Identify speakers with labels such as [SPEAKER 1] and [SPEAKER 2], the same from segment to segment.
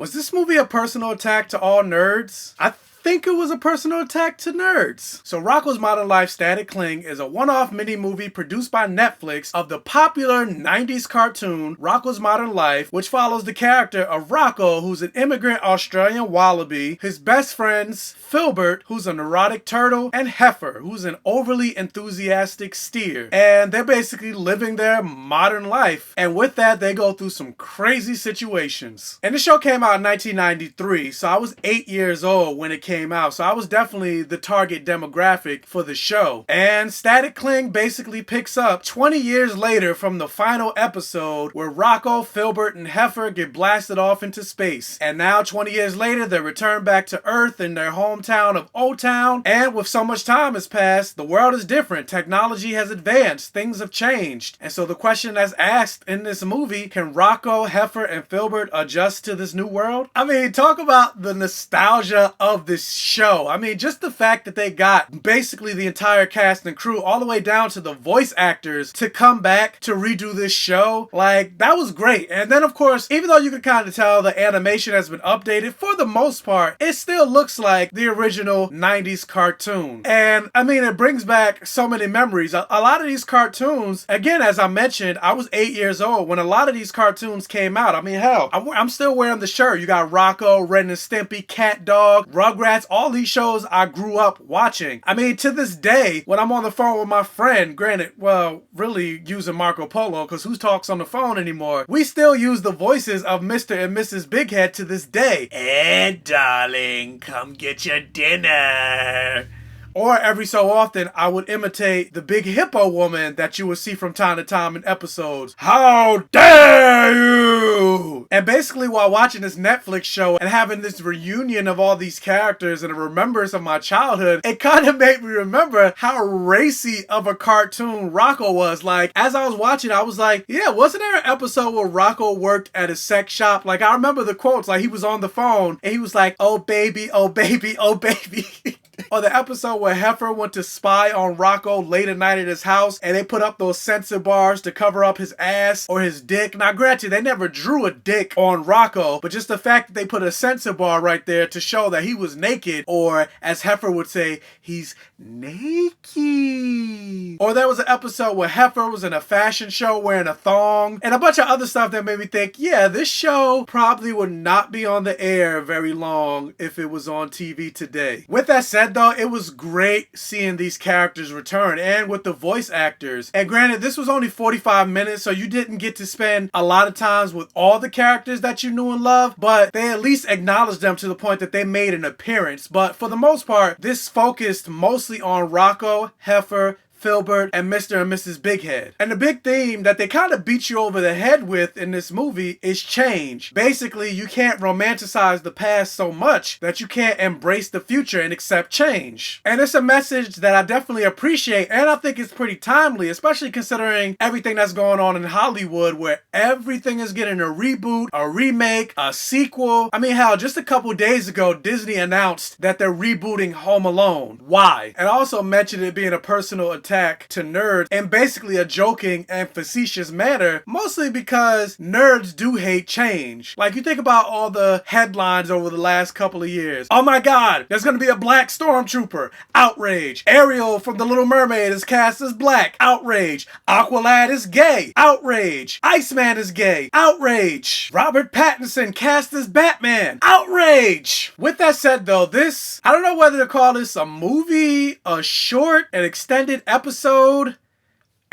[SPEAKER 1] Was this movie a personal attack to all nerds? I think it was a personal attack to nerds. So Rocko's Modern Life Static Cling is a one-off mini-movie produced by Netflix of the popular 90s cartoon Rocko's Modern Life, which follows the character of Rocko, who's an immigrant Australian wallaby, his best friends Filburt, who's a neurotic turtle, and Heffer, who's an overly enthusiastic steer. And they're basically living their modern life. And with that, they go through some crazy situations. And the show came out in 1993, so I was 8 years old when it came out, so I was definitely the target demographic for the show. And Static Cling basically picks up 20 years later from the final episode where Rocko, Filburt, and Heffer get blasted off into space. And now 20 years later, they return back to Earth in their hometown of O-Town, and with so much time has passed, the world is different. Technology has advanced, things have changed. And so the question that's asked in this movie, can Rocko, Heffer, and Filburt adjust to this new world? I mean, talk about the nostalgia of this show. I mean, just the fact that they got basically the entire cast and crew all the way down to the voice actors to come back to redo this show, like, that was great. And then of course, even though you can kind of tell the animation has been updated, for the most part, it still looks like the original 90s cartoon. And I mean, it brings back so many memories. A lot of these cartoons, again, as I mentioned, I was 8 years old when a lot of these cartoons came out. I mean, hell, I'm still wearing the shirt. You got Rocko, Ren and Stimpy, Cat Dog, Rugrats, all these shows I grew up watching. I mean, to this day, when I'm on the phone with my friend, granted, well, really using Marco Polo, because who talks on the phone anymore? We still use the voices of Mr. and Mrs. Big Head to this day. Ed, darling, come get your dinner. Or every so often, I would imitate the big hippo woman that you would see from time to time in episodes. How dare you! And basically, while watching this Netflix show and having this reunion of all these characters and a remembrance of my childhood, it kind of made me remember how racy of a cartoon Rocko was. Like, as I was watching, I was like, yeah, wasn't there an episode where Rocko worked at a sex shop? Like, I remember the quotes, like he was on the phone and he was like, oh baby, oh baby, oh baby. Or the episode where Heffer went to spy on Rocko late at night at his house and they put up those censor bars to cover up his ass or his dick. Now granted, they never drew a dick on Rocko, but just the fact that they put a censor bar right there to show that he was naked, or as Heffer would say, he's naked. Or there was an episode where Heffer was in a fashion show wearing a thong and a bunch of other stuff that made me think, yeah, this show probably would not be on the air very long if it was on TV today. With that said though, it was great seeing these characters return and with the voice actors. And granted, this was only 45 minutes, so you didn't get to spend a lot of times with all the characters that you knew and loved, but they at least acknowledged them to the point that they made an appearance. But for the most part, this focused mostly on Rocko, Heffer, Filburt, and Mr. and Mrs. Big Head. And the big theme that they kind of beat you over the head with in this movie is change. Basically, you can't romanticize the past so much that you can't embrace the future and accept change. And it's a message that I definitely appreciate, and I think it's pretty timely, especially considering everything that's going on in Hollywood where everything is getting a reboot, a remake, a sequel. I mean, hell, just a couple days ago, Disney announced that they're rebooting Home Alone. Why? And also mentioned it being a personal attack to nerds in basically a joking and facetious manner, mostly because nerds do hate change. Like, you think about all the headlines over the last couple of years. Oh my god, there's gonna be a black stormtrooper. Outrage. Ariel from The Little Mermaid is cast as black. Outrage. Aqualad is gay. Outrage. Iceman is gay. Outrage. Robert Pattinson cast as Batman. Outrage. With that said though, this, I don't know whether to call this a movie, a short, an extended episode.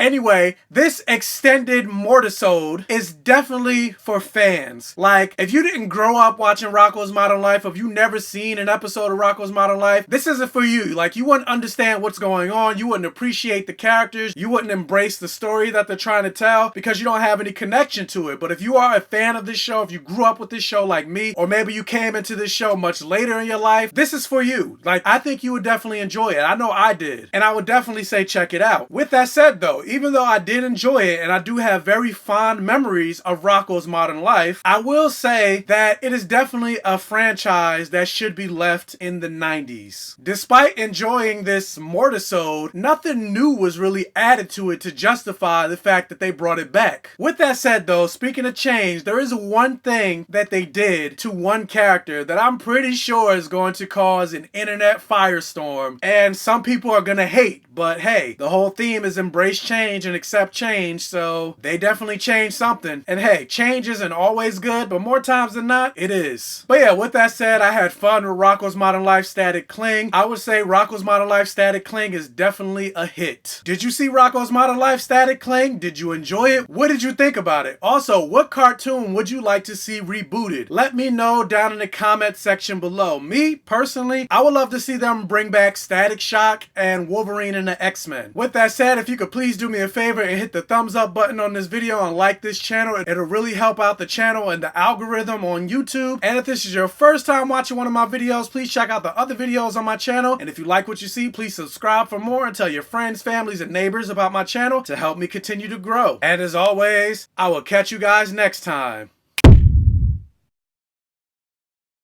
[SPEAKER 1] Anyway, this extended mortisode is definitely for fans. Like, if you didn't grow up watching Rocko's Modern Life, if you've never seen an episode of Rocko's Modern Life, this isn't for you. Like, you wouldn't understand what's going on, you wouldn't appreciate the characters, you wouldn't embrace the story that they're trying to tell because you don't have any connection to it. But if you are a fan of this show, if you grew up with this show like me, or maybe you came into this show much later in your life, this is for you. Like, I think you would definitely enjoy it. I know I did. And I would definitely say check it out. With that said though, even though I did enjoy it and I do have very fond memories of Rocko's Modern Life, I will say that it is definitely a franchise that should be left in the 90s. Despite enjoying this mortisode, nothing new was really added to it to justify the fact that they brought it back. With that said though, speaking of change, there is one thing that they did to one character that I'm pretty sure is going to cause an internet firestorm, and some people are gonna hate, but hey, the whole theme is embrace change and accept change, so they definitely changed something. And hey, change isn't always good, but more times than not, it is. But yeah, with that said, I had fun with Rocko's Modern Life Static Cling. I would say Rocko's Modern Life Static Cling is definitely a hit. Did you see Rocko's Modern Life Static Cling? Did you enjoy it? What did you think about it? Also, what cartoon would you like to see rebooted? Let me know down in the comment section below. Me, personally, I would love to see them bring back Static Shock and Wolverine and the X-Men. With that said, if you could please do me a favor and hit the thumbs up button on this video and like this channel, it'll really help out the channel and the algorithm on YouTube. And if this is your first time watching one of my videos, please check out the other videos on my channel. And if you like what you see, please subscribe for more and tell your friends, families, and neighbors about my channel to help me continue to grow. And as always, I will catch you guys next time.